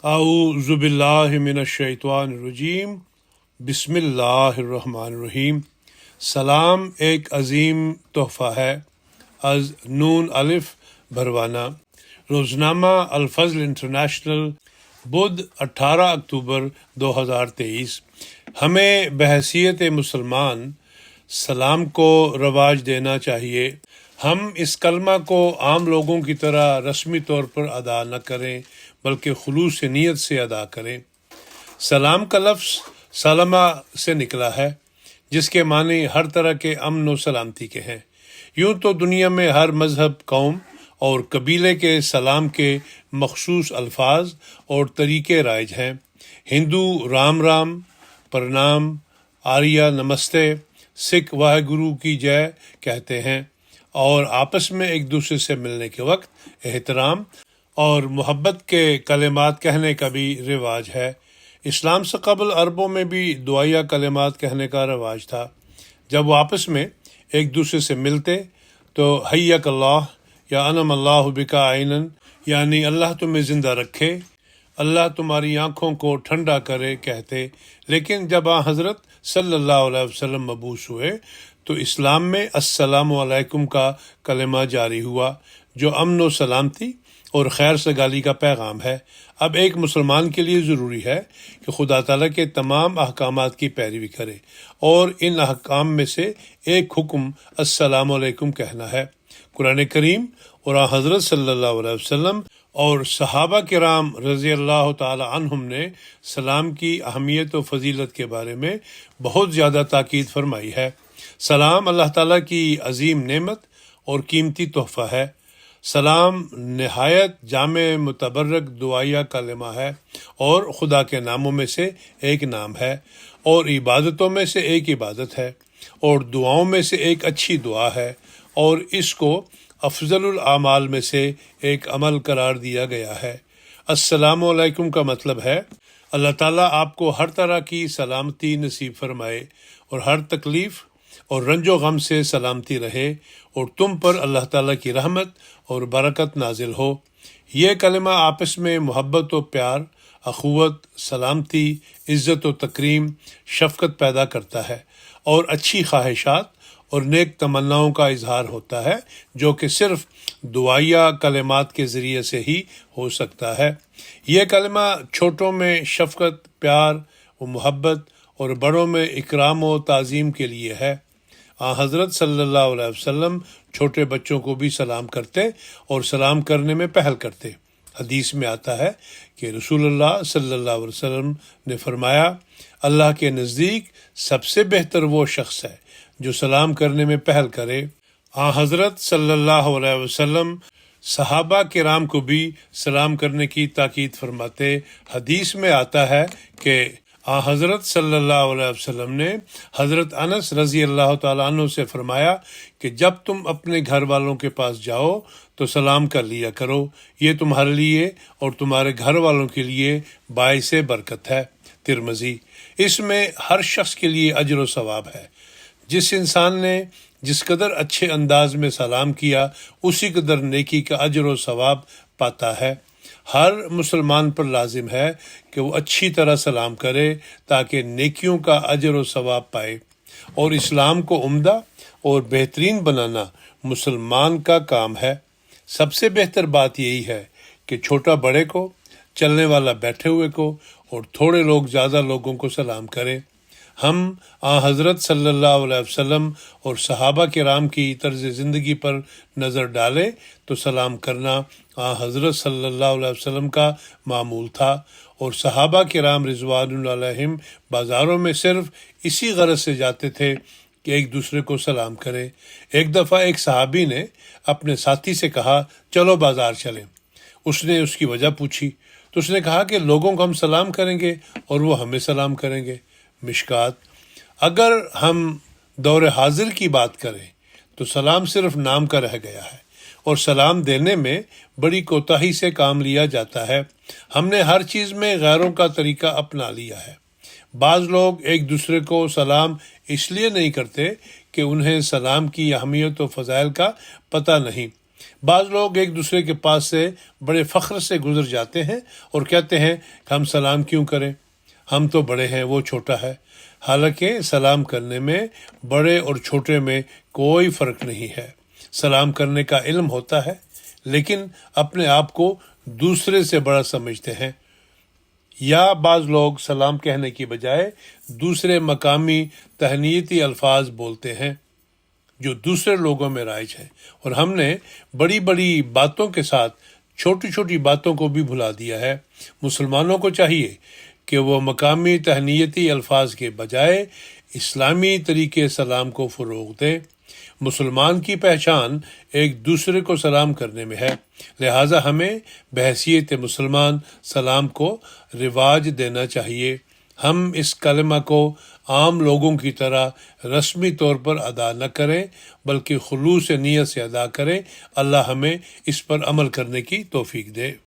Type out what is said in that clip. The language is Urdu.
اعوذ باللہ من الشیطان الرجیم، بسم اللہ الرحمن الرحیم۔ سلام ایک عظیم تحفہ ہے از نون الف بھروانہ۔ روزنامہ الفضل انٹرنیشنل، بدھ 18 اکتوبر 2023۔ ہمیں بحیثیت مسلمان سلام کو رواج دینا چاہیے۔ ہم اس کلمہ کو عام لوگوں کی طرح رسمی طور پر ادا نہ کریں بلکہ خلوص نیت سے ادا کریں۔ سلام کا لفظ سلمہ سے نکلا ہے، جس کے معنی ہر طرح کے امن و سلامتی کے ہیں۔ یوں تو دنیا میں ہر مذہب، قوم اور قبیلے کے سلام کے مخصوص الفاظ اور طریقے رائج ہیں۔ ہندو رام رام، پرنام، آریہ نمستے، سکھ واہ گرو کی جے کہتے ہیں، اور آپس میں ایک دوسرے سے ملنے کے وقت احترام اور محبت کے کلمات کہنے کا بھی رواج ہے۔ اسلام سے قبل عربوں میں بھی دعائیہ کلمات کہنے کا رواج تھا۔ جب وہ آپس میں ایک دوسرے سے ملتے تو حیاک اللہ یا انعم اللہ بکا عینن، یعنی اللہ تمہیں زندہ رکھے، اللہ تمہاری آنکھوں کو ٹھنڈا کرے کہتے۔ لیکن جب حضرت صلی اللہ علیہ وسلم مبعوث ہوئے تو اسلام میں السلام علیکم کا کلمہ جاری ہوا، جو امن و سلامتی اور خیر سگالی کا پیغام ہے۔ اب ایک مسلمان کے لیے ضروری ہے کہ خدا تعالیٰ کے تمام احکامات کی پیروی کرے، اور ان احکام میں سے ایک حکم السلام علیکم کہنا ہے۔ قرآن کریم اور حضرت صلی اللہ علیہ وسلم اور صحابہ کرام رضی اللہ تعالی عنہم نے سلام کی اہمیت و فضیلت کے بارے میں بہت زیادہ تاکید فرمائی ہے۔ سلام اللہ تعالیٰ کی عظیم نعمت اور قیمتی تحفہ ہے۔ سلام نہایت جامع متبرک دعائیہ کلمہ ہے، اور خدا کے ناموں میں سے ایک نام ہے، اور عبادتوں میں سے ایک عبادت ہے، اور دعاؤں میں سے ایک اچھی دعا ہے، اور اس کو افضل الاعمال میں سے ایک عمل قرار دیا گیا ہے۔ السلام علیکم کا مطلب ہے اللہ تعالیٰ آپ کو ہر طرح کی سلامتی نصیب فرمائے، اور ہر تکلیف اور رنج و غم سے سلامتی رہے، اور تم پر اللہ تعالیٰ کی رحمت اور برکت نازل ہو۔ یہ کلمہ آپس میں محبت و پیار، اخوت، سلامتی، عزت و تکریم، شفقت پیدا کرتا ہے، اور اچھی خواہشات اور نیک تمناؤں کا اظہار ہوتا ہے، جو کہ صرف دعائیہ کلمات کے ذریعے سے ہی ہو سکتا ہے۔ یہ کلمہ چھوٹوں میں شفقت، پیار و محبت، اور بڑوں میں اکرام و تعظیم کے لیے ہے۔ حضرت صلی اللہ علیہ وسلم چھوٹے بچوں کو بھی سلام کرتے اور سلام کرنے میں پہل کرتے۔ حدیث میں آتا ہے کہ رسول اللہ صلی اللہ علیہ وسلم نے فرمایا، اللہ کے نزدیک سب سے بہتر وہ شخص ہے جو سلام کرنے میں پہل کرے۔ حضرت صلی اللہ علیہ وسلم صحابہ کرام کو بھی سلام کرنے کی تاکید فرماتے۔ حدیث میں آتا ہے کہ حضرت صلی اللہ علیہ وسلم نے حضرت انس رضی اللہ تعالیٰ عنہ سے فرمایا کہ جب تم اپنے گھر والوں کے پاس جاؤ تو سلام کر لیا کرو، یہ تمہارے لیے اور تمہارے گھر والوں کے لیے باعث برکت ہے۔ ترمذی۔ اس میں ہر شخص کے لیے اجر و ثواب ہے۔ جس انسان نے جس قدر اچھے انداز میں سلام کیا، اسی قدر نیکی کا اجر و ثواب پاتا ہے۔ ہر مسلمان پر لازم ہے کہ وہ اچھی طرح سلام کرے تاکہ نیکیوں کا اجر و ثواب پائے، اور اسلام کو عمدہ اور بہترین بنانا مسلمان کا کام ہے۔ سب سے بہتر بات یہی ہے کہ چھوٹا بڑے کو، چلنے والا بیٹھے ہوئے کو، اور تھوڑے لوگ زیادہ لوگوں کو سلام کریں۔ ہم حضرت صلی اللہ علیہ وسلم اور صحابہ کرام کی طرز زندگی پر نظر ڈالیں تو سلام کرنا حضرت صلی اللہ علیہ وسلم کا معمول تھا، اور صحابہ کرام رضوان اللہ علیہم بازاروں میں صرف اسی غرض سے جاتے تھے کہ ایک دوسرے کو سلام کریں۔ ایک دفعہ ایک صحابی نے اپنے ساتھی سے کہا، چلو بازار چلیں۔ اس نے اس کی وجہ پوچھی تو اس نے کہا کہ لوگوں کو ہم سلام کریں گے اور وہ ہمیں سلام کریں گے۔ مشکات۔ اگر ہم دور حاضر کی بات کریں تو سلام صرف نام کا رہ گیا ہے، اور سلام دینے میں بڑی کوتاہی سے کام لیا جاتا ہے۔ ہم نے ہر چیز میں غیروں کا طریقہ اپنا لیا ہے۔ بعض لوگ ایک دوسرے کو سلام اس لیے نہیں کرتے کہ انہیں سلام کی اہمیت و فضائل کا پتہ نہیں، بعض لوگ ایک دوسرے کے پاس سے بڑے فخر سے گزر جاتے ہیں اور کہتے ہیں کہ ہم سلام کیوں کریں، ہم تو بڑے ہیں، وہ چھوٹا ہے۔ حالانکہ سلام کرنے میں بڑے اور چھوٹے میں کوئی فرق نہیں ہے۔ سلام کرنے کا علم ہوتا ہے، لیکن اپنے آپ کو دوسرے سے بڑا سمجھتے ہیں، یا بعض لوگ سلام کہنے کی بجائے دوسرے مقامی تہنیتی الفاظ بولتے ہیں جو دوسرے لوگوں میں رائج ہیں، اور ہم نے بڑی بڑی باتوں کے ساتھ چھوٹی چھوٹی باتوں کو بھی بھلا دیا ہے۔ مسلمانوں کو چاہیے کہ وہ مقامی تہنیتی الفاظ کے بجائے اسلامی طریقے سلام کو فروغ دیں۔ مسلمان کی پہچان ایک دوسرے کو سلام کرنے میں ہے، لہٰذا ہمیں بحیثیت مسلمان سلام کو رواج دینا چاہیے۔ ہم اس کلمہ کو عام لوگوں کی طرح رسمی طور پر ادا نہ کریں، بلکہ خلوص نیت سے ادا کریں۔ اللہ ہمیں اس پر عمل کرنے کی توفیق دے۔